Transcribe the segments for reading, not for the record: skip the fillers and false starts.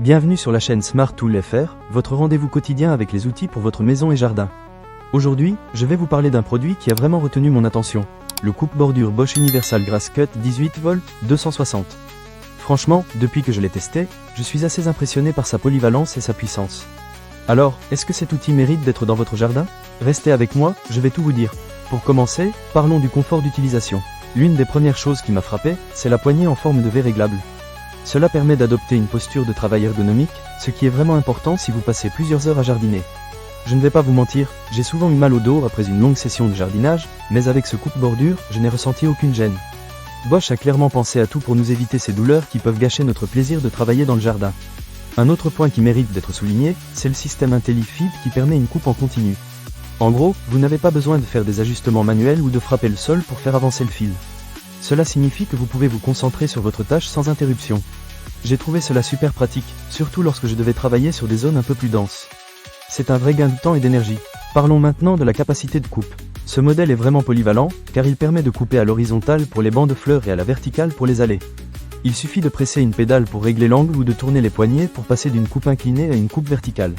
Bienvenue sur la chaîne Smart Tool FR, votre rendez-vous quotidien avec les outils pour votre maison et jardin. Aujourd'hui, je vais vous parler d'un produit qui a vraiment retenu mon attention, le coupe-bordure Bosch Universal Grass Cut 18V 260. Franchement, depuis que je l'ai testé, je suis assez impressionné par sa polyvalence et sa puissance. Alors, est-ce que cet outil mérite d'être dans votre jardin? Restez avec moi, je vais tout vous dire. Pour commencer, parlons du confort d'utilisation. L'une des premières choses qui m'a frappé, c'est la poignée en forme de V réglable. Cela permet d'adopter une posture de travail ergonomique, ce qui est vraiment important si vous passez plusieurs heures à jardiner. Je ne vais pas vous mentir, j'ai souvent eu mal au dos après une longue session de jardinage, mais avec ce coupe-bordure, je n'ai ressenti aucune gêne. Bosch a clairement pensé à tout pour nous éviter ces douleurs qui peuvent gâcher notre plaisir de travailler dans le jardin. Un autre point qui mérite d'être souligné, c'est le système IntelliFeed qui permet une coupe en continu. En gros, vous n'avez pas besoin de faire des ajustements manuels ou de frapper le sol pour faire avancer le fil. Cela signifie que vous pouvez vous concentrer sur votre tâche sans interruption. J'ai trouvé cela super pratique, surtout lorsque je devais travailler sur des zones un peu plus denses. C'est un vrai gain de temps et d'énergie. Parlons maintenant de la capacité de coupe. Ce modèle est vraiment polyvalent, car il permet de couper à l'horizontale pour les bancs de fleurs et à la verticale pour les allées. Il suffit de presser une pédale pour régler l'angle ou de tourner les poignets pour passer d'une coupe inclinée à une coupe verticale.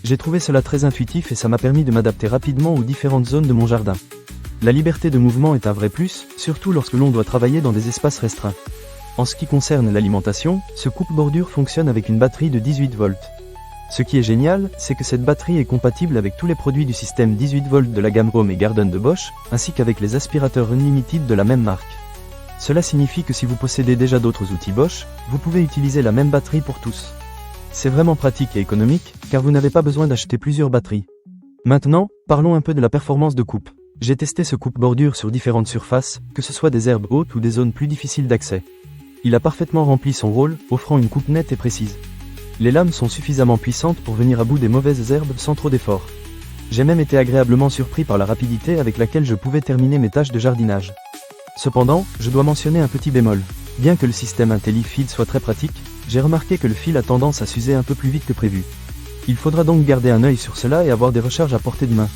J'ai trouvé cela très intuitif et ça m'a permis de m'adapter rapidement aux différentes zones de mon jardin. La liberté de mouvement est un vrai plus, surtout lorsque l'on doit travailler dans des espaces restreints. En ce qui concerne l'alimentation, ce coupe-bordure fonctionne avec une batterie de 18V. Ce qui est génial, c'est que cette batterie est compatible avec tous les produits du système 18V de la gamme Home et Garden de Bosch, ainsi qu'avec les aspirateurs Unlimited de la même marque. Cela signifie que si vous possédez déjà d'autres outils Bosch, vous pouvez utiliser la même batterie pour tous. C'est vraiment pratique et économique, car vous n'avez pas besoin d'acheter plusieurs batteries. Maintenant, parlons un peu de la performance de coupe. J'ai testé ce coupe-bordure sur différentes surfaces, que ce soit des herbes hautes ou des zones plus difficiles d'accès. Il a parfaitement rempli son rôle, offrant une coupe nette et précise. Les lames sont suffisamment puissantes pour venir à bout des mauvaises herbes sans trop d'efforts. J'ai même été agréablement surpris par la rapidité avec laquelle je pouvais terminer mes tâches de jardinage. Cependant, je dois mentionner un petit bémol. Bien que le système IntelliFeed soit très pratique, j'ai remarqué que le fil a tendance à s'user un peu plus vite que prévu. Il faudra donc garder un œil sur cela et avoir des recharges à portée de main.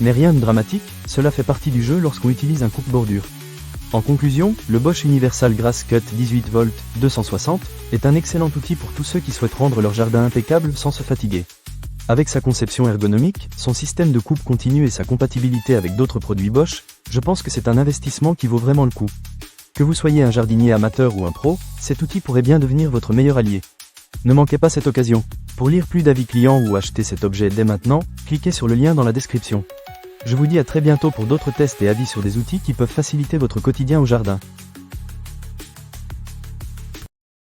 Mais rien de dramatique, cela fait partie du jeu lorsqu'on utilise un coupe-bordure. En conclusion, le Bosch Universal Grass Cut 18V 260 est un excellent outil pour tous ceux qui souhaitent rendre leur jardin impeccable sans se fatiguer. Avec sa conception ergonomique, son système de coupe continue et sa compatibilité avec d'autres produits Bosch, je pense que c'est un investissement qui vaut vraiment le coup. Que vous soyez un jardinier amateur ou un pro, cet outil pourrait bien devenir votre meilleur allié. Ne manquez pas cette occasion. Pour lire plus d'avis clients ou acheter cet objet dès maintenant, cliquez sur le lien dans la description. Je vous dis à très bientôt pour d'autres tests et avis sur des outils qui peuvent faciliter votre quotidien au jardin.